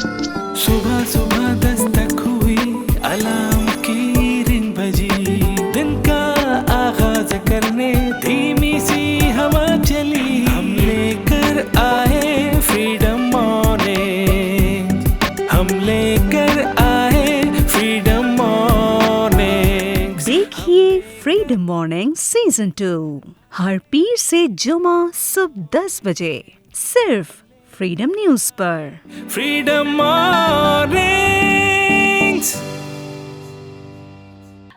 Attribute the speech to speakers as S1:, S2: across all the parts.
S1: सुबह सुबह दस्तक हुई, अलार्म की रिंग बजी, दिन का आगाज करने धीमी सी हवा चली। हम लेकर आए फ्रीडम मॉर्निंग, हम लेकर आए फ्रीडम मॉर्निंग।
S2: देखिए फ्रीडम मॉर्निंग सीजन 2 हर पीर से जुमा सुबह 10 बजे सिर्फ फ्रीडम न्यूज पर।
S1: Freedom mornings.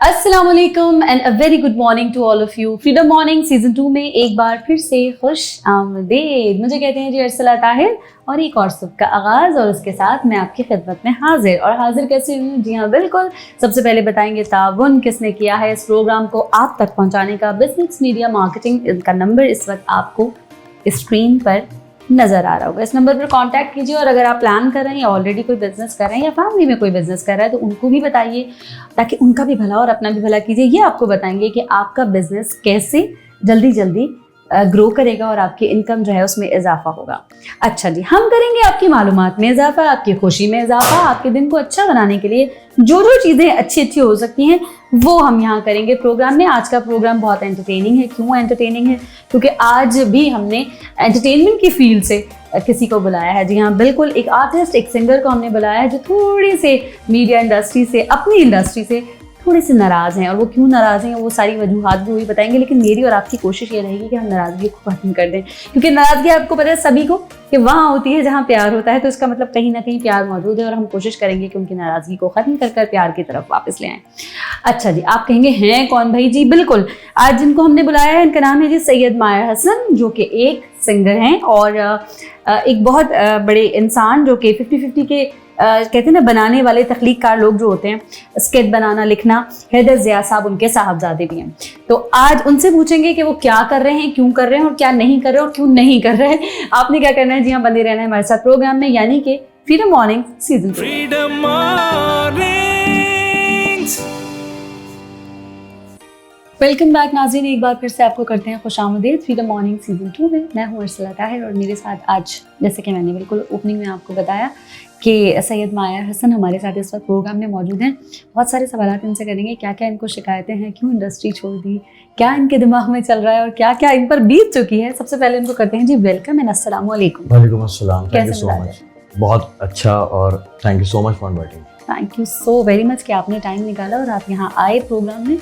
S3: अस्सलाम वालेकुम and a very good morning to all of you. Freedom morning season 2 में एक बार फिर से खुश आमदीद। मुझे कहते हैं जी अरसला ताहिर और एक और सुबह का आगाज़, और उसके साथ मैं आपकी खिदमत में हाजिर। और हाजिर कैसे हूँ? जी हाँ बिल्कुल। सबसे पहले बताएंगे ताउन किसने किया है इस प्रोग्राम को आप तक पहुँचाने का। बिजनेस मीडिया मार्केटिंग, इनका नंबर इस वक्त आपको स्क्रीन पर नज़र आ रहा होगा। इस नंबर पर कांटेक्ट कीजिए। और अगर आप प्लान कर रहे हैं या ऑलरेडी कोई बिजनेस कर रहे हैं या फैमिली में कोई बिजनेस कर रहा है तो उनको भी बताइए, ताकि उनका भी भला और अपना भी भला कीजिए। ये आपको बताएंगे कि आपका बिजनेस कैसे जल्दी जल्दी ग्रो करेगा और आपकी इनकम जो है उसमें इजाफा होगा। अच्छा जी, हम करेंगे आपकी मालूमात में इजाफा, आपकी खुशी में इजाफा, आपके दिन को अच्छा बनाने के लिए जो जो चीज़ें अच्छी अच्छी हो सकती हैं वो हम यहाँ करेंगे प्रोग्राम में। आज का प्रोग्राम बहुत एंटरटेनिंग है। क्यों एंटरटेनिंग है? क्योंकि आज भी हमने एंटरटेनमेंट की फील्ड से किसी को बुलाया है। जी हाँ बिल्कुल, एक आर्टिस्ट, एक सिंगर को हमने बुलाया है जो थोड़ी से मीडिया इंडस्ट्री से, अपनी इंडस्ट्री से थोड़े से नाराज़ हैं। और वो क्यों नाराज़ हैं वो सारी वजूहात भी वही बताएंगे, लेकिन मेरी और आपकी कोशिश ये रहेगी कि हम नाराज़गी को ख़त्म कर दें। क्योंकि नाराज़गी आपको पता है सभी को कि वहाँ होती है जहाँ प्यार होता है, तो इसका मतलब कहीं ना कहीं प्यार मौजूद है और हम कोशिश करेंगे कि उनकी नाराज़गी को ख़त्म कर कर प्यार की तरफ वापस ले आएँ। अच्छा जी, आप कहेंगे हैं कौन भाई? जी बिल्कुल, आज जिनको हमने बुलाया है इनका नाम है जी सैयद मायर हसन, जो कि एक सिंगर हैं और एक बहुत बड़े इंसान जो कि 50-50 के कहते हैं ना बनाने वाले तख्लीक़कार लोग जो होते हैं, स्केच बनाना, लिखना। हैदर ज़िया साहब उनके साहबजादे भी हैं। तो आज उनसे पूछेंगे कि वो क्या कर रहे हैं, क्यों कर रहे हैं और क्या नहीं कर रहे और क्यों नहीं कर रहे हैं। आपने क्या करना है? जी हाँ, बंदे रहना है हमारे साथ प्रोग्राम में, यानी कि freedom morning season 2।
S1: Freedom mornings.
S3: Welcome back नाज़रीन, एक बार फिर से आपको करते हैं खुशामदीद फ्रीडम मॉर्निंग सीजन 2 में। मैं हूँ अरसला ताहिर और मेरे साथ आज, जैसे कि मैंने बिल्कुल ओपनिंग में आपको बताया कि सैयद मायर हसन हमारे साथ इस वक्त प्रोग्राम में मौजूद हैं। बहुत सारे सवालात इनसे करेंगे, क्या क्या इनको शिकायतें हैं, क्यों इंडस्ट्री छोड़ दी, क्या इनके दिमाग में चल रहा है और क्या क्या इन पर बीत चुकी है। सबसे पहले इनको करते हैं जी वेलकम एंड अस्सलाम वालेकुम।
S4: वालेकुम अस्सलाम, थैंक यू सो मच। बहुत अच्छा, और thank you so much for inviting.
S3: Thank you so very much कि आपने टाइम निकाला और आप यहाँ आए प्रोग्राम में।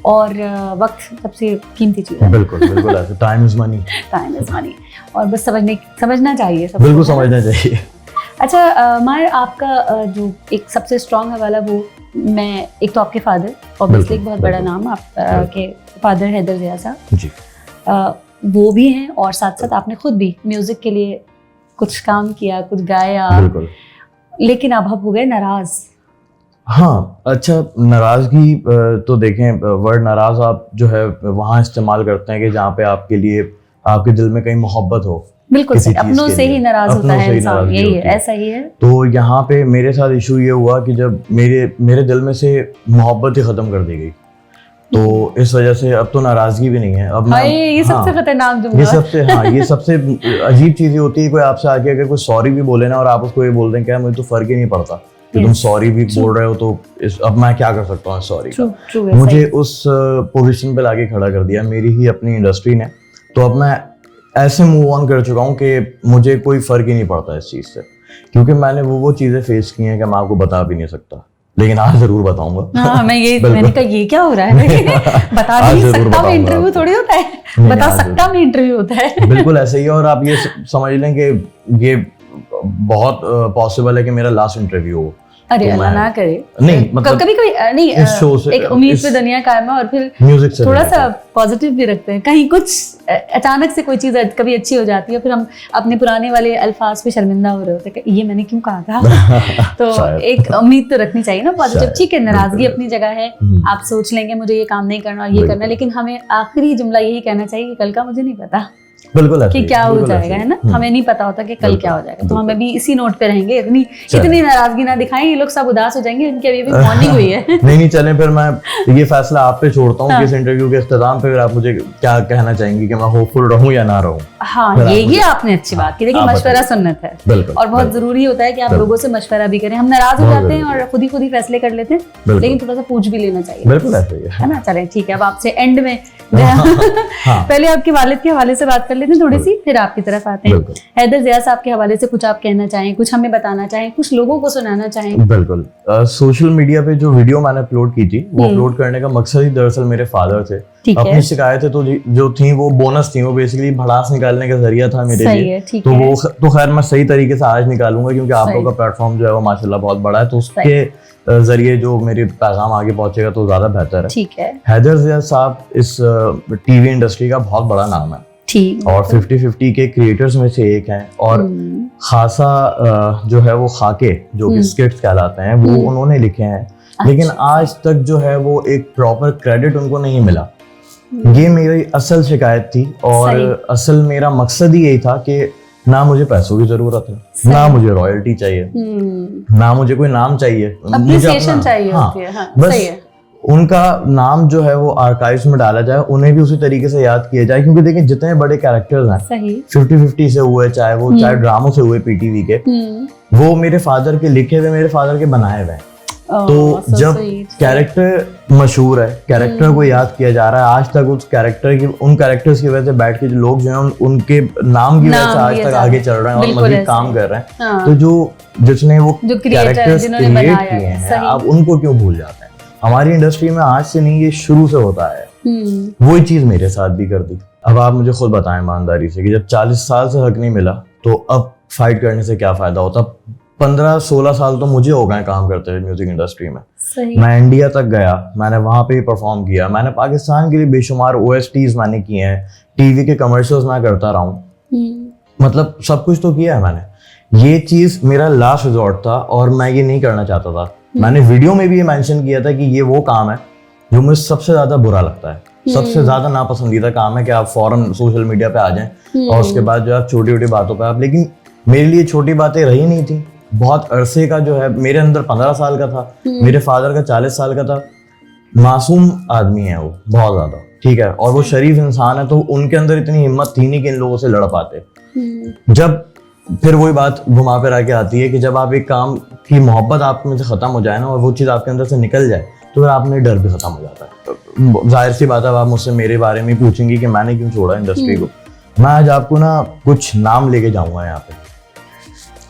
S3: और वक्त सबसे कीमती चीज़ है।
S4: बिल्कुल बिल्कुल ऐसे, time is money.
S3: Time is money, और बस समझना चाहिए सब।
S4: बिल्कुल समझना चाहिए।
S3: अच्छा मायर, आपका जो एक सबसे स्ट्रॉन्ग हवाला वो, मैं एक तो आपके फादर, ऑब्वियसली एक बहुत बड़ा नाम, आप के फादर हैदर ज़िया साहब
S4: जी,
S3: वो भी हैं, और साथ साथ आपने खुद भी म्यूज़िक के लिए कुछ काम किया, कुछ गाया।
S4: बिल्कुल।
S3: लेकिन अब आप हो गए नाराज़।
S4: हाँ, अच्छा, नाराज़गी तो देखें, वर्ड नाराज़ आप जो है वहाँ इस्तेमाल करते हैं कि जहाँ पे आपके लिए, आपके दिल में कहीं मोहब्बत हो।
S3: बिल्कुल सही, अपनों से ही नाराज़ होता है इंसान, यही है, ऐसा ही है।
S4: तो यहाँ पे मेरे साथ इशू ये हुआ कि जब मेरे दिल में से मोहब्बत ही ख़त्म कर दी गई, तो इस वजह से अब तो नाराज़गी भी नहीं है। अब
S3: ये सबसे खतरनाक जुमला,
S4: ये सबसे अजीब चीज़ होती है, कोई आपसे आके अगर कोई सॉरी भी बोले ना और आप उसको ये बोल दें क्या, मुझे तो फ़र्क ही नहीं पड़ता कि तुम सॉरी भी बोल रहे हो, तो अब मैं क्या कर सकता हूँ सॉरी का। मुझे उस पोजीशन पे लाके खड़ा कर दिया मेरी ही अपनी इंडस्ट्री ने। तो अब मैं ऐसे मूव ऑन कर चुका हूँ कि मुझे कोई फ़र्क ही नहीं पड़ता इस चीज़ से, क्योंकि मैंने वो चीज़ें फेस की हैं कि मैं आपको बता भी नहीं सकता, लेकिन आज ज़रूर बताऊंगा।
S3: हाँ, मैंने कहा ये क्या हो रहा है बता भी नहीं सकता में इंटरव्यू थोड़ी होता है, बता सकता में इंटरव्यू होता है। बिल्कुल
S4: ऐसे ही। और आप ये समझ लें कि ये बहुत पॉसिबल है कि मेरा लास्ट इंटरव्यू हो।
S3: अरे अल्लाह ना करे।
S4: नहीं मतलब
S3: कभी नहीं,
S4: इस शो से
S3: एक उम्मीद पे दुनिया कायम है, और फिर
S4: म्यूजिक से
S3: थोड़ा सा पॉजिटिव भी रखते हैं। कहीं कुछ अचानक से कोई चीज़ कभी अच्छी हो जाती है, फिर हम अपने पुराने वाले अल्फाज पे शर्मिंदा हो रहे होते हैं कि ये मैंने क्यों कहा था। तो एक उम्मीद तो रखनी चाहिए ना पॉजिटिव। ठीक है, नाराजगी अपनी जगह है, आप सोच लेंगे मुझे ये काम नहीं करना और ये करना, लेकिन हमें आखिरी जुमला यही कहना चाहिए कि कल का मुझे नहीं पता।
S4: बिल्कुल ऐसे
S3: कि
S4: ही,
S3: क्या हो
S4: बिल्कुल
S3: जाएगा,
S4: ऐसे
S3: है ना,
S4: ही।
S3: हमें नहीं पता होता कि कल
S4: बिल्कुल,
S3: क्या हो जाएगा। तो
S4: बिल्कुल।
S3: हम अभी इसी नोट पे रहेंगे, इतनी
S4: चलें।
S3: नाराजगी ना दिखाएं, ये लोग सब उदास हो जाएंगे, इनकी अभी मॉर्निंग हुई है।
S4: नहीं नहीं, चलें फिर मैं ये फैसला आप पे छोड़ता हूँ
S3: हाँ।
S4: कि इस इंटरव्यू के इख्तिताम पे फिर आप मुझे क्या कहना चाहेंगी कि मैं होपफुल रहूँ या ना रहूँ।
S3: हाँ,
S4: फिर आप
S3: ये
S4: मुझे-
S3: आपने अच्छी बात की। देखिए,
S4: आप
S3: मशवरा
S4: बताइए।
S3: सुन्नत है
S4: बिल्कुल,
S3: और बहुत
S4: बिल्कुल।
S3: जरूरी होता है कि आप
S4: बिल्कुल।
S3: लोगों से मशवरा भी करें। हम नाराज हो
S4: बहुत
S3: जाते हैं
S4: जरूरी
S3: और खुद ही फैसले कर लेते हैं,
S4: बिल्कुल।
S3: लेकिन थोड़ा सा पूछ भी लेना चाहिए।
S4: बिल्कुल ऐसे ही
S3: है ना। चलें ठीक है, अब आपसे एंड में
S4: हाँ।
S3: पहले आपके वालिद के हवाले से बात कर लेते हैं थोड़ी सी, फिर आपकी तरफ आते हैं।
S4: बिल्कुल।
S3: हैदर ज़िया साहब के हवाले से कुछ आप कहना चाहें, कुछ हमें बताना चाहें, कुछ लोगों को सुनाना चाहें?
S4: बिल्कुल। सोशल मीडिया पे जो वीडियो मैंने अपलोड की थी, वो अपलोड करने का मकसद ही दरअसल मेरे फादर थे।
S3: ठीक है।
S4: अपनी शिकायतें तो जो थी वो बोनस थी, वो बेसिकली भड़ास निकालने का जरिया था मेरे
S3: सही
S4: लिए।
S3: है, ठीक
S4: तो
S3: है।
S4: वो तो खैर मैं सही तरीके से आज निकालूंगा, क्योंकि आप
S3: सही।
S4: लोगों का प्लेटफॉर्म जो है वो माशाल्लाह बहुत बड़ा है, तो उसके जरिए जो मेरे पैगाम आगे पहुंचेगा तो ज्यादा बेहतर है।
S3: ठीक है,
S4: हैदर ज़िया साहब इस टीवी इंडस्ट्री का बहुत बड़ा नाम है
S3: ठीक।
S4: और 50-50 के क्रिएटर्स में से एक हैं, और खासा जो है वो खाके जो कि स्किट्स कहलाते हैं वो उन्होंने लिखे हैं, लेकिन आज तक जो है वो एक प्रॉपर क्रेडिट उनको नहीं मिला। ये मेरी असल शिकायत थी और असल मेरा मकसद ही यही था कि ना मुझे पैसों की जरूरत है, ना मुझे रॉयल्टी चाहिए, ना मुझे कोई नाम चाहिए, मुझे
S3: अप्रिसिएशन चाहिए होती है। हाँ,
S4: बस
S3: सही है।
S4: उनका नाम जो है वो आर्काइव्स में डाला जाए, उन्हें भी उसी तरीके से याद किया जाए, क्योंकि देखिए जितने बड़े कैरेक्टर्स हैं
S3: सही।
S4: 50-50 से हुए, चाहे ड्रामों से हुए पीटीवी के, वो मेरे फादर के लिखे हुए, मेरे फादर के बनाए हुए हैं। तो जब कैरेक्टर मशहूर है, कैरेक्टर को याद किया जा रहा है, आज तक उस कैरेक्टर की, उन कैरेक्टर्स की वजह से बैठ के जो लोग जो हैं उनके नाम की वजह से आज तक आगे चल रहे हैं और मजीद काम कर रहे हैं, तो जिसने वो कैरेक्टर्स क्रिएट किए हैं, आप उनको क्यों भूल जाते हैं? हमारी इंडस्ट्री में आज से नहीं, ये शुरू से होता है। वही चीज मेरे साथ भी कर दी। अब आप मुझे खुद बताएं ईमानदारी से कि जब 40 साल से हक नहीं मिला तो अब फाइट करने से क्या फायदा होता? 15-16 साल तो मुझे हो गए काम करते हुए म्यूजिक इंडस्ट्री में।
S3: सही।
S4: मैं इंडिया तक गया, मैंने वहां पे परफॉर्म किया, मैंने पाकिस्तान के लिए बेशुमार OSTs मैंने किए हैं, टीवी के कमर्शियल्स मैं करता रहा हूँ, मतलब सब कुछ तो किया है मैंने। ये चीज मेरा लास्ट रिजॉर्ट था और मैं ये नहीं करना चाहता था। मैंने वीडियो में भी ये मेंशन किया था कि ये वो काम है जो मुझे सबसे ज्यादा बुरा लगता है, सबसे ज्यादा नापसंदीदा काम है कि आप फौरन सोशल मीडिया पे आ जाएं और उसके बाद जो आप छोटी छोटी बातों पे आप, लेकिन मेरे लिए छोटी बातें रही नहीं थी। बहुत अरसे का जो है, मेरे अंदर 15 साल का था, मेरे फादर का 40 साल का था। मासूम आदमी है वो बहुत ज्यादा, ठीक है, और वो शरीफ इंसान है, तो उनके अंदर इतनी हिम्मत थी नहीं कि इन लोगों से लड़ पाते। जब फिर वही बात घुमा फिर आके आती है कि जब आप एक काम की मोहब्बत आप में से खत्म हो जाए ना और वो चीज़ आपके अंदर से निकल जाए, तो फिर आप में डर भी खत्म हो जाता है। जाहिर सी बात है, आप मुझसे मेरे बारे में पूछेंगी कि मैंने क्यों छोड़ा इंडस्ट्री को। मैं आज आपको ना कुछ नाम लेके जाऊंगा यहाँ पे,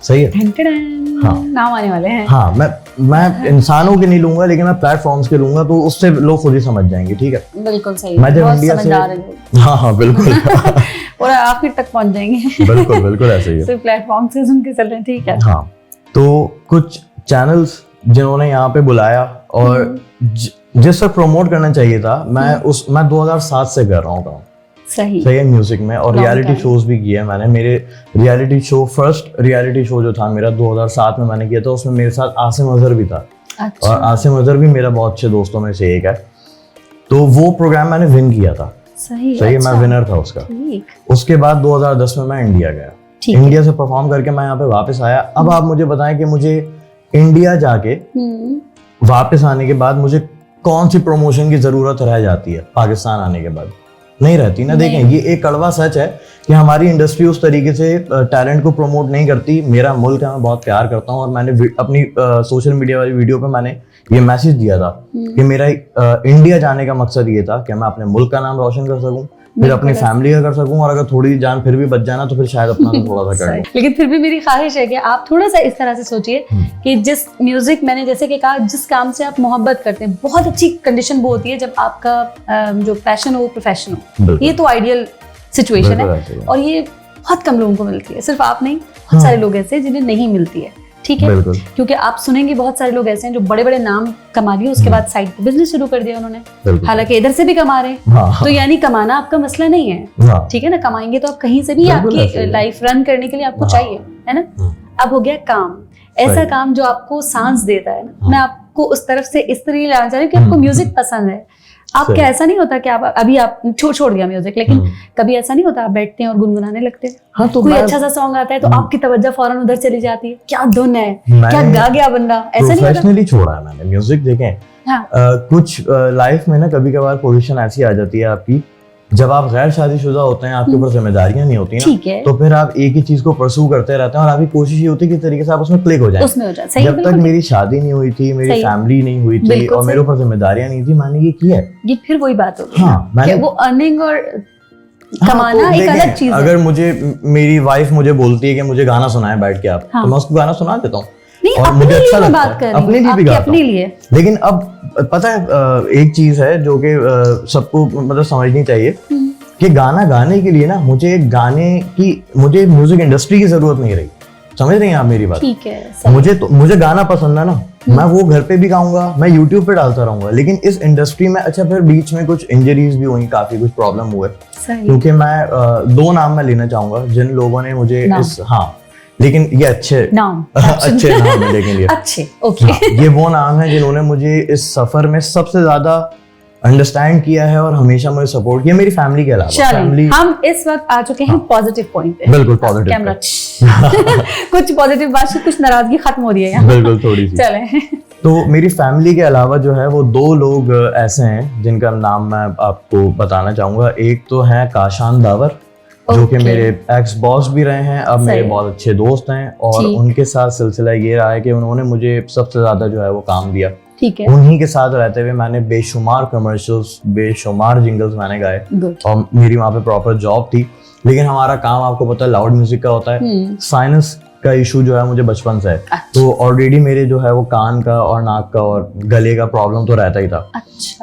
S4: सही है?
S3: हाँ, नाम आने वाले हैं।
S4: हाँ, मैं इंसानों के नहीं लूंगा, लेकिन मैं प्लेटफॉर्म्स के लूंगा, तो उससे लोग खुद ही समझ जाएंगे, ठीक है?
S3: बिल्कुल सही।
S4: मैं जब
S3: बहुत
S4: इंडिया से,
S3: समझदार हैं लोग।
S4: हाँ बिल्कुल
S3: और आखिर तक पहुंच जाएंगे।
S4: बिल्कुल ऐसे ही है।
S3: सिर्फ प्लेटफॉर्म से सुन के चल रहे हैं, ठीक है।
S4: हाँ, तो कुछ चैनल्स जिन्होंने यहाँ पे बुलाया और जिस वक्त प्रमोट करना चाहिए था, मैं 2007 से कर रहा हूँ काम,
S3: सही
S4: है म्यूजिक में, और रियलिटी शोज भी किए मैंने। मेरे reality show, first reality show जो था मेरा 2007 में मैंने किया था, उसमें मेरे साथ आसिम अजहर भी था।
S3: अच्छा।
S4: और आसिम अजहर भी मेरा बहुत अच्छे दोस्तों में से एक है। तो वो प्रोग्राम मैंने विन किया था।
S3: सही
S4: है,
S3: अच्छा।
S4: मैं विनर था उसका। उसके बाद 2010 में मैं इंडिया गया, इंडिया से परफॉर्म करके मैं यहाँ पे वापस आया। अब आप मुझे बताएं कि मुझे इंडिया जाके वापस आने के बाद मुझे कौन सी प्रमोशन की जरूरत रह जाती है पाकिस्तान आने के बाद? नहीं रहती ना। देखें, ये एक कड़वा सच है कि हमारी इंडस्ट्री उस तरीके से टैलेंट को प्रमोट नहीं करती। मेरा मुल्क है, मैं बहुत प्यार करता हूँ, और मैंने अपनी सोशल मीडिया वाली वीडियो पे मैंने ये मैसेज दिया था कि मेरा इंडिया जाने का मकसद ये था कि मैं अपने मुल्क का नाम रोशन कर सकूं, फिर अपनी फैमिली का कर सकूं, और अगर थोड़ी जान फिर भी बच जाना तो फिर शायद अपना तो थोड़ा सा कर लूं।
S3: लेकिन फिर भी मेरी ख्वाहिश है कि आप थोड़ा सा इस तरह से सोचिए कि जिस म्यूजिक, मैंने जैसे कि कहा, जिस काम से आप मोहब्बत करते हैं, बहुत अच्छी कंडीशन वो होती है जब आपका जो पैशन हो प्रोफेशन हो। ये तो आइडियल सिचुएशन है और ये बहुत कम लोगों को मिलती है। सिर्फ आप नहीं, बहुत सारे लोग ऐसे जिन्हें नहीं मिलती है, ठीक है? क्योंकि आप सुनेंगे बहुत सारे लोग ऐसे हैं जो बड़े बड़े नाम कमा लिए, उसके बाद साइड पे बिजनेस शुरू कर दिया उन्होंने, हालांकि इधर से भी कमा रहे हैं। तो यानी कमाना आपका मसला नहीं है, ठीक है ना? कमाएंगे तो आप कहीं से भी, आपकी लाइफ रन करने के लिए आपको चाहिए, है ना? अब हो गया काम, ऐसा काम जो आपको सांस देता है ना। मैं आपको उस तरफ से इस तरह लाना चाह रही हूँ कि आपको म्यूजिक पसंद है, आपका ऐसा नहीं होता कि आप अभी आप छोड़ दिया म्यूजिक, लेकिन कभी ऐसा नहीं होता आप बैठते हैं और गुनगुनाने लगते हैं?
S4: हाँ, तो
S3: कोई अच्छा सा सॉन्ग आता है तो आपकी तवज्जो फौरन उधर चली जाती है, क्या धुन है, क्या गा गया बंदा, ऐसा नहीं होता?
S4: प्रोफेशनली छोड़ा है मैंने म्यूजिक। देखें
S3: हाँ।
S4: कुछ लाइफ में ना कभी कभार पोजीशन ऐसी आ जाती है आपकी, जब आप गैर शादीशुदा होते हैं, आपके ऊपर जिम्मेदारियां नहीं होती ना, तो फिर आप एक ही चीज को परस्यू करते रहते हैं और आपकी कोशिश ये होती है कि तरीके से आप उसमें क्लिक हो जाए। जब तक मेरी शादी नहीं हुई थी, मेरी फैमिली नहीं हुई थी और मेरे ऊपर जिम्मेदारियां नहीं थी, मैंने ये किया है।
S3: ये फिर वही बात होगी।
S4: हाँ, मैंने
S3: वो अर्निंग और कमाना
S4: तो
S3: एक अलग चीज है।
S4: अगर मेरी वाइफ मुझे बोलती है कि मुझे गाना सुनाए बैठ के आप, तो मैं उसको गाना सुना देता हूँ और मुझे अच्छा लगता है, अपने लिए भी गाता हूँ। लेकिन अब पता है एक चीज है जो कि सबको मतलब समझनी चाहिए कि गाना गाने के लिए ना मुझे म्यूजिक इंडस्ट्री की जरूरत नहीं रही। समझ रही हैं आप मेरी बात?
S3: ठीक है।
S4: मुझे गाना पसंद है ना, मैं वो घर पे भी गाऊंगा, मैं यूट्यूब पे डालता रहूंगा, लेकिन इस इंडस्ट्री में अच्छा फिर बीच में कुछ इंजरीज भी हुई, काफी कुछ प्रॉब्लम हुए, क्योंकि मैं 2 नाम मैं लेना चाहूंगा जिन लोगों ने मुझे लेकिन ये अच्छे नाम है, लेकिन ये
S3: अच्छे ओके
S4: ये वो नाम है जिन्होंने मुझे इस सफर में सबसे ज्यादा अंडरस्टैंड किया है और हमेशा मुझे सपोर्ट किया, मेरी फैमिली के अलावा। फैमिली
S3: हम इस वक्त आ चुके हैं पॉजिटिव पॉइंट पे।
S4: बिल्कुल पॉजिटिव
S3: कैमरा कुछ पॉजिटिव बात से कुछ नाराजगी खत्म हो रही है यहाँ।
S4: बिल्कुल थोड़ी सी।
S3: चलें।
S4: तो मेरी फैमिली के अलावा जो है वो 2 लोग ऐसे हैं जिनका नाम मैं आपको बताना चाहूंगा। एक तो है काशान दावर, जो कि मेरे एक्स बॉस भी रहे हैं, अब मेरे बहुत अच्छे दोस्त हैं, और उनके साथ सिलसिला ये रहा है कि उन्होंने मुझे सबसे ज्यादा जो है वो काम दिया।
S3: ठीक है।
S4: उन्हीं के साथ रहते हुए मैंने बेशुमार कमर्शियल्स, बेशुमार जिंगल्स मैंने गाए, और मेरी वहाँ पे प्रॉपर जॉब थी। लेकिन हमारा काम आपको पता है लाउड म्यूजिक का होता है, साइनस का इशू जो है मुझे बचपन से है। तो ऑलरेडी मेरे जो है वो कान का और नाक का और गले का प्रॉब्लम तो रहता ही था।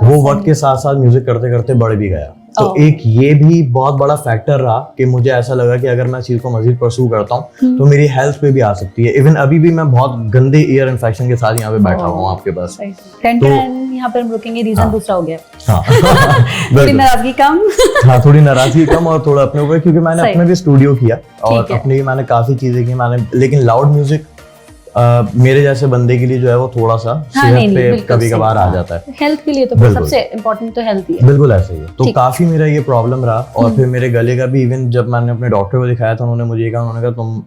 S4: वो वक्त के साथ साथ म्यूजिक करते करते बढ़ भी गया। तो एक ये भी बहुत बड़ा फैक्टर रहा कि मुझे ऐसा लगा कि अगर मैं चीज को मजीद परस्यू करता हूँ तो मेरी हेल्थ पे भी आ सकती है। इवन अभी भी मैं बहुत गंदे ईयर इन्फेक्शन के साथ यहाँ पे बैठा हुआ हूँ आपके पास।
S3: तो यहाँ पे हम रुकेंगे, रीजन दूसरा हो गया।
S4: थोड़ी
S3: नाराजगी कम।
S4: हाँ, थोड़ी नाराजगी कम और थोड़ा अपने ऊपर, क्योंकि मैंने अपने भी स्टूडियो किया और अपने भी मैंने काफी चीजें की मैंने, लेकिन लाउड म्यूजिक मेरे जैसे बंदे के लिए जो है वो थोड़ा सा सेहत पे कभी कभार आ जाता है।
S3: हेल्थ के लिए तो सबसे इम्पोर्टेंट तो हेल्थ ही है।
S4: बिल्कुल ऐसे ही है। तो काफी मेरा ये प्रॉब्लम रहा, और फिर मेरे गले का भी, इवन जब मैंने अपने डॉक्टर को दिखाया था उन्होंने मुझे कहा, उन्होंने कहा तुम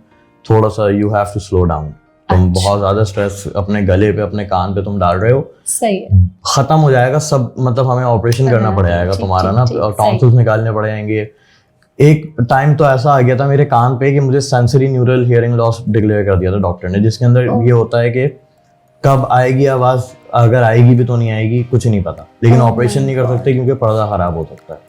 S4: थोड़ा सा you have to slow down, तुम बहुत ज्यादा स्ट्रेस अपने गले पे अपने कान पे तुम डाल रहे हो,
S3: सही है,
S4: खत्म हो जाएगा सब, मतलब हमें ऑपरेशन करना पड़ जाएगा तुम्हारा ना, टॉन्सिल्स निकालने पड़ जाएंगे। एक टाइम तो ऐसा आ गया था मेरे कान पे कि मुझे sensory neural hearing loss declare कर दिया था डॉक्टर ने, जिसके अंदर ये होता है कि कब आएगी आवाज, अगर आएगी भी तो नहीं आएगी, कुछ नहीं पता, लेकिन ऑपरेशन नहीं कर सकते क्योंकि पर्दा खराब हो सकता है।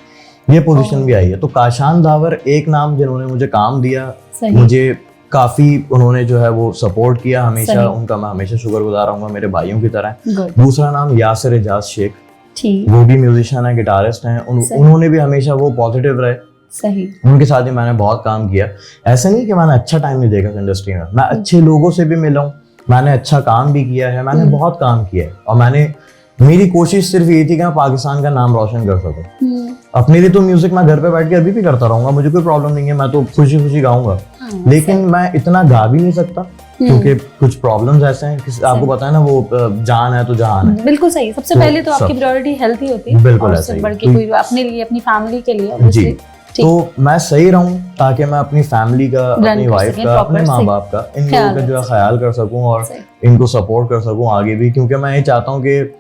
S4: ये पोजीशन भी आई है। तो काशान दावर एक नाम जिन्होंने मुझे काम दिया, मुझे काफी उन्होंने जो है वो सपोर्ट किया हमेशा, उनका मैं हमेशा शुक्रगुजार रहूंगा, मेरे भाइयों की तरह। दूसरा नाम यासिर एजाज शेख, वो भी म्यूजिशियन है, गिटारिस्ट हैं, उन्होंने भी हमेशा वो पॉजिटिव रहे।
S3: सही।
S4: उनके साथ भी मैंने बहुत काम किया। ऐसा नहीं कि मैंने अच्छा टाइम नहीं देखा इंडस्ट्री में, मैं अच्छे लोगों से भी मिला हूँ, मैंने अच्छा काम भी किया है, मैंने बहुत काम किया है, और मेरी कोशिश सिर्फ ये थी कि मैं पाकिस्तान का नाम रोशन कर सकूं। अपने लिए तो म्यूजिक मैं घर पे बैठ के अभी भी करता रहूंगा, मुझे कोई प्रॉब्लम नहीं है, मैं तो खुशी खुशी गाऊंगा, लेकिन मैं इतना गा भी नहीं सकता क्योंकि कुछ प्रॉब्लम्स ऐसे हैं, आपको पता है ना, वो जान है तो जहान है।
S3: बिल्कुल सही। सबसे पहले तो आपकी प्रायोरिटी हेल्थ ही होती है,
S4: बिल्कुल ऐसा ही,
S3: बढ़ के कोई अपने लिए, अपनी फैमिली के लिए
S4: जी। तो मैं सही रहूं ताकि मैं अपनी फैमिली का, अपनी वाइफ का, अपने माँ बाप का, इन लोगों का जो है ख्याल कर सकूं और इनको सपोर्ट कर सकूं आगे भी, क्योंकि मैं ये चाहता हूं कि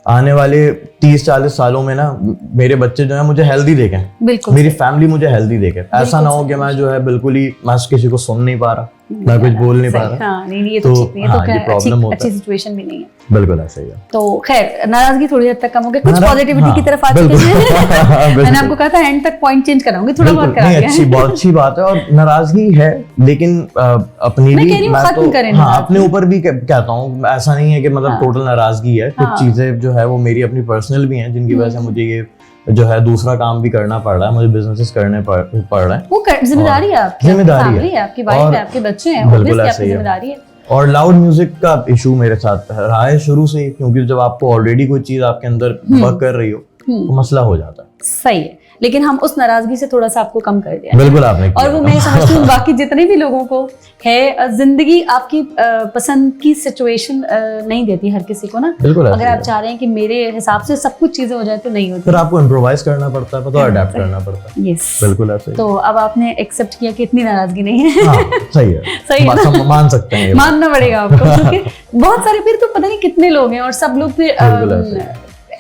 S4: आने वाले 30-40 सालों में ना मेरे बच्चे जो है मुझे हेल्दी देखें, मेरी फैमिली मुझे हेल्दी देखे। ऐसा ना हो कि मैं जो है बिल्कुल ही मैं किसी को सुन नहीं पा रहा, मैं कुछ बोल नहीं पा रहा।
S3: हाँ, नहीं, ये तो प्रॉब्लम होता है, अच्छी सिचुएशन भी नहीं है।
S4: बिल्कुल ऐसा ही है।
S3: तो खैर नाराजगी थोड़ी हद तक कम हो गई, कुछ पॉजिटिविटी की तरफ आ चुके हैं। मैंने आपको कहा था एंड तक पॉइंट चेंज कराऊंगी, थोड़ा बहुत करा दिया है।
S4: बहुत अच्छी बात है, और नाराजगी है लेकिन अपनी भी मैं तो अपने ऊपर भी कहता हूँ, ऐसा नहीं है कि मतलब टोटल नाराजगी है। कुछ चीजें जो है वो मेरी अपनी पर्सनल भी हैं जिनकी वजह से मुझे ये जो है दूसरा काम भी करना पड़ रहा है, मुझे बिजनेसेस करने पड़ रहे हैं।
S3: वो जिम्मेदारी है आपकी, जिम्मेदारी है, आपकी वाइफ है, आपके बच्चे हैं,
S4: बिल्कुल ऐसी
S3: जिम्मेदारी है।
S4: और लाउड म्यूजिक का इशू मेरे साथ रहा है शुरू से ही, क्योंकि जब आपको ऑलरेडी कोई चीज आपके अंदर वर्क कर रही हो तो मसला हो जाता है।
S3: सही है। लेकिन हम उस नाराजगी से थोड़ा सा आपको कम कर दिया।
S4: बिल्कुल आपने
S3: और वो मैं समझती हूँ बाकी जितने भी लोगों को है, जिंदगी आपकी पसंद की सिचुएशन नहीं देती हर किसी को ना।
S4: बिल्कुल
S3: अगर आप चाह रहे हैं कि मेरे हिसाब से सब कुछ चीजें हो जाए तो नहीं होती,
S4: फिर आपको इम्प्रोवाइज करना पड़ता है, तो अडेप्ट करना पड़ता है।
S3: यस,
S4: बिल्कुल ऐसे ही।
S3: तो अब आपने एक्सेप्ट किया कि इतनी नाराजगी नहीं है।
S4: हाँ, सही है,
S3: सही है ना?
S4: मान सकते हैं,
S3: मानना पड़ेगा आपको, क्योंकि बहुत सारे फिर तो पता नहीं कितने लोग हैं और सब लोग फिर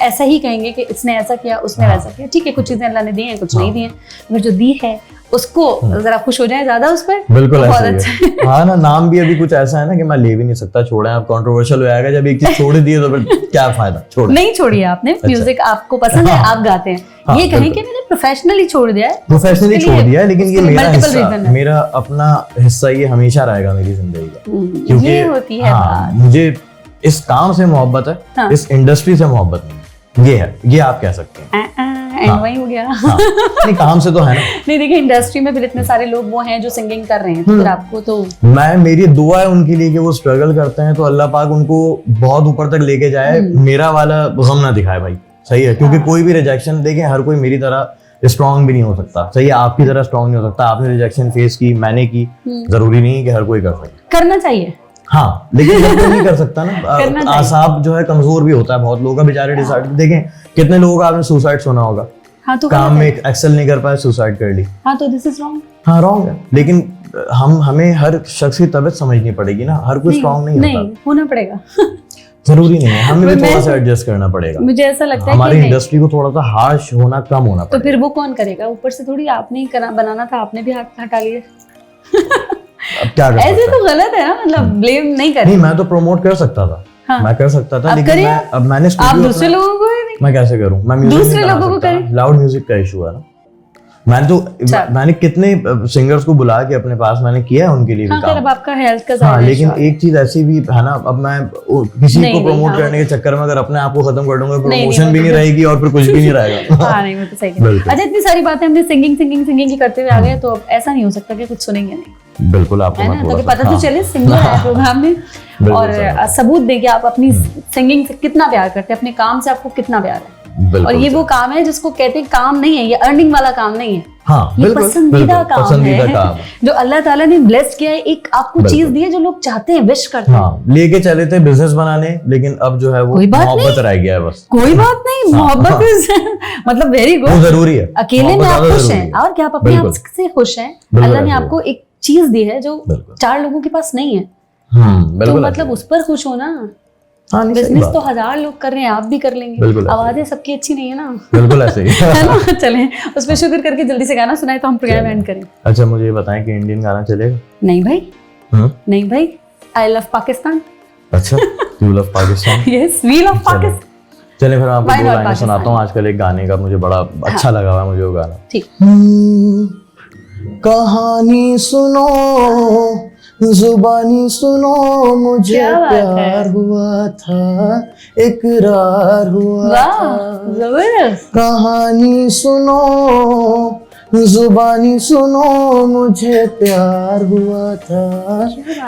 S3: ऐसा ही कहेंगे कि इसने ऐसा किया, उसने वैसा किया। ठीक है, कुछ चीजें अल्लाह ने दी हैं, कुछ नहीं दी हैं, मगर जो दी है उसको जरा खुश हो जाए ज्यादा उस पर,
S4: बिल्कुल
S3: तो बहुत
S4: ऐसा ही
S3: अच्छा
S4: है। हाँ ना, नाम भी अभी कुछ ऐसा है ना कि मैं ले भी नहीं सकता, छोड़े, आप कंट्रोवर्शियल हो जाएगा। जब एक चीज छोड़ दी है तो फिर क्या फायदा, छोड़
S3: नहीं छोड़ी आपने। म्यूजिक आपको पसंद है, आप गाते हैं, ये कहें कि मैंने प्रोफेशनली छोड़ दिया है,
S4: प्रोफेशनली छोड़ दिया है, लेकिन ये मेरा
S3: multiple
S4: हिस्सा,
S3: reason है।
S4: मेरा अपना हिस्सा ये हमेशा रहेगा मेरी जिंदगी का, क्योंकि
S3: ये होती है बात।
S4: मुझे इस काम से मोहब्बत है,
S3: हाँ।
S4: इस इंडस्ट्री से मोहब्बत नहीं है। ये है, ये आप कह सकते हैं।
S3: एंड वही हो गया।
S4: हाँ, नहीं, काम से तो है ना।
S3: नहीं देखिए, इंडस्ट्री में फिर इतने सारे लोग वो हैं जो सिंगिंग कर रहे हैं, तो फिर आपको तो
S4: मेरी दुआ है उनके लिए कि वो स्ट्रगल करते हैं, तो अल्लाह पाक उनको बहुत ऊपर तक लेके जाए, मेरा वाला गम ना दिखाए भाई। सही है, क्योंकि कोई भी रिजेक्शन, देखें, हर कोई मेरी तरह स्ट्रांग भी नहीं हो सकता। सही है, आपकी तरह स्ट्रांग नहीं हो सकता। आपने रिजेक्शन फेस की, मैंने की, जरूरी नहीं है कि हर कोई कर सके।
S3: करना चाहिए।
S4: हाँ, लेकिन हर कोई नहीं कर सकता ना। आसाब जो है कमजोर भी होता है बहुत लोगों का, बेचारे डिसाइड। देखें कितने लोगों का आपने सुसाइड सुना होगा,
S3: हाँ, तो
S4: काम में एक्सेल नहीं कर पाए, सुसाइड कर ली।
S3: हाँ, तो दिस इज रॉन्ग।
S4: हाँ, रॉन्ग है, लेकिन हमें हर शख्स की तबीयत समझनी पड़ेगी ना। हर कोई स्ट्रांग नहीं होता,
S3: होना पड़ेगा।
S4: जरूरी नहीं है, हमें भी थोड़ा सा एडजस्ट करना पड़ेगा।
S3: मुझे ऐसा लगता है
S4: हमारी
S3: कि
S4: इंडस्ट्री को थोड़ा सा हार्श होना कम होना
S3: तो
S4: पड़ेगा।
S3: फिर वो कौन करेगा? ऊपर से थोड़ी आपने ही बनाना था, आपने भी हाथ हटा लिए।
S4: अब क्या कर
S3: ऐसे
S4: सकते
S3: तो गलत है ना, मतलब ब्लेम नहीं
S4: हैं? नहीं,
S3: करें।
S4: मैं तो प्रमोट कर सकता था।
S3: हाँ।
S4: मैं कर सकता था,
S3: अब
S4: लेकिन
S3: करिए।
S4: मैंने
S3: आप
S4: स्टूडियो
S3: दूसरे लोगों को ही नहीं।
S4: मैं कैसे करूं? मैं म्यूजिक
S3: दूसरे लोगों को करें।
S4: लाउड म्यूजिक का इशू है ना। मैंने कितने सिंगर्स को बुला के अपने पास मैंने किया है उनके लिए भी
S3: हाँ,
S4: काम।
S3: अब आपका हेल्थ का
S4: हाँ,
S3: ज़्यादा
S4: लेकिन
S3: issue है।
S4: एक चीज ऐसी भी है ना, अब मैं किसी
S3: नहीं,
S4: को
S3: नहीं,
S4: प्रमोट
S3: हाँ।
S4: करने के चक्कर में अगर अपने आप को खत्म कर दूंगा,
S3: नहीं,
S4: प्रमोशन भी
S3: वो
S4: नहीं
S3: तो-
S4: रहेगी और फिर कुछ भी नहीं रहेगा।
S3: हाँ, नहीं, वो तो सही है।
S4: बिल्कुल।
S3: अच्छा, इतनी सारी बातें हमने सिंगिंग ही करते हुए आ गए, तो अब ऐसा नहीं हो सकता कि कुछ सुनेंगे नहीं,
S4: बिल्कुल, आपको
S3: है
S4: मैं
S3: ना?
S4: थोड़ा
S3: ताकि
S4: सा-
S3: पता तो
S4: हाँ।
S3: चले सिंगर है प्रोग्राम में,
S4: बिल्कुल
S3: और
S4: सही।
S3: सबूत दें कि आप अपनी सिंगिंग से कितना प्यार करते हैं, अपने काम से आपको कितना प्यार है।
S4: बिल्कुल
S3: और ये
S4: सही।
S3: वो काम है जिसको कहते हैं काम नहीं है, ये अर्निंग वाला काम नहीं है,
S4: हाँ,
S3: ये
S4: बिल्कुल,
S3: पसंदीदा
S4: बिल्कुल,
S3: काम
S4: पसंदीदा
S3: है,
S4: काम है।
S3: जो अल्लाह ताला ने ब्लेस किया है। एक आपको
S4: बिल्कुल।
S3: चीज दी है जो लोग चाहते हैं, विश करते हैं।
S4: हाँ, लेके चले थे बिजनेस बनाने, लेकिन अब जो है वो
S3: कोई बात
S4: मोहब्बत रह गया है बस।
S3: कोई बात नहीं, मोहब्बत मतलब वेरी
S4: वो
S3: गुड।
S4: जरूरी है,
S3: अकेले में
S4: मोहब्बत
S3: आप
S4: ज्यादा
S3: खुश
S4: जरूरी
S3: हैं
S4: है।
S3: और क्या आप अपने आप
S4: बिल्कुल।
S3: से खुश हैं?
S4: बिल्कुल
S3: अल्लाह ने
S4: ऐसे ही
S3: आपको एक चीज दी है जो
S4: बिल्कुल।
S3: 4 लोगों के पास नहीं है, तो
S4: बिल्कुल
S3: मतलब
S4: ऐसे
S3: उस पर खुश हो ना।
S4: हाँ, नहीं, सही
S3: बिजनेस
S4: बात
S3: तो
S4: है।
S3: 1000 लोग कर रहे हैं, आप भी कर लेंगे।
S4: बिल्कुल ऐसे ही।
S3: आवाजें सबकी अच्छी नहीं है ना।
S4: बिल्कुल ऐसे ही।
S3: है ना? चलें उस पर शुक्र करके जल्दी से गाना सुनाए तो हम प्रोग्राम एंड करें।
S4: अच्छा, मुझे ये बताएं कि इंडियन गाना चलेगा?
S3: नहीं भाई,
S4: हम्म?
S3: नहीं भाई, आई लव पाकिस्तान।
S4: अच्छा, you love Pakistan.
S3: Yes, we love Pakistan.
S4: चले फिर मैं आपको
S3: Why
S4: 2
S3: not
S4: लाइनें
S3: पाकिस्तान?
S4: सुनाता हूँ आजकल एक गाने का, मुझे बड़ा अच्छा लगा हुआ है मुझे वो गाना।
S3: ठीक।
S4: कहानी सुनो, जुबानी सुनो, मुझे
S3: क्या बात है?
S4: प्यार हुआ था, इकरार हुआ
S3: वाह,
S4: था।
S3: जबरदस्त।
S4: कहानी सुनो, जुबानी सुनो, मुझे प्यार हुआ था,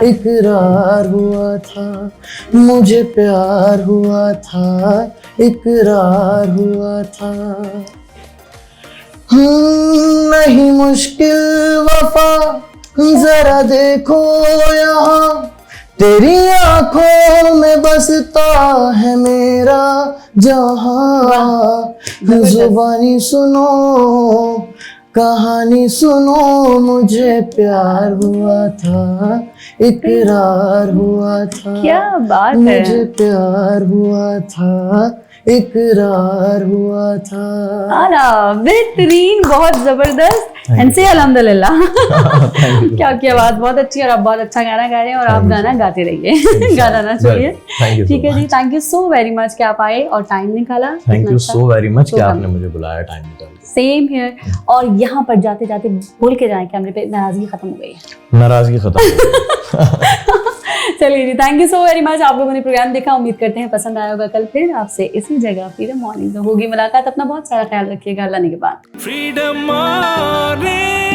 S4: इकरार हुआ था, मुझे प्यार हुआ था, इकरार हुआ था। नहीं मुश्किल वफा, जरा देखो यहाँ, तेरी आंखों में बसता है मेरा जहां। जुबानी सुनो, कहानी सुनो, मुझे प्यार हुआ था, इकरार हुआ था।
S3: क्या बात है।
S4: मुझे प्यार हुआ था, इकरार हुआ था।
S3: आला बेहतरीन, बहुत जबरदस्त। इनसे अल्हम्दुलिल्लाह। क्या क्या बात, बहुत अच्छी, और आप बहुत अच्छा गाना गा रहे हैं, और आप गाना गाते रहिए, गाना ना छोड़िए। ठीक है जी, thank you so very much कि आप आए और टाइम निकाला।
S4: Thank you so very much कि आपने मुझे बुलाया, टाइम निकाल के।
S3: Same here. और यहाँ पर जाते जाते बोल के जाए कैमरे पे, नाराजगी खत्म हो गई है।
S4: नाराजगी खत्म।
S3: चलिए जी, thank you so very much. आप लोगों ने प्रोग्राम देखा, उम्मीद करते हैं पसंद आया होगा। कल फिर आपसे इसी जगह फ्रीडम मॉर्निंग में होगी मुलाकात। अपना बहुत सारा ख्याल रखिएगा। अल्लाह ने के बाद
S1: फ्रीडम मॉर्निंग।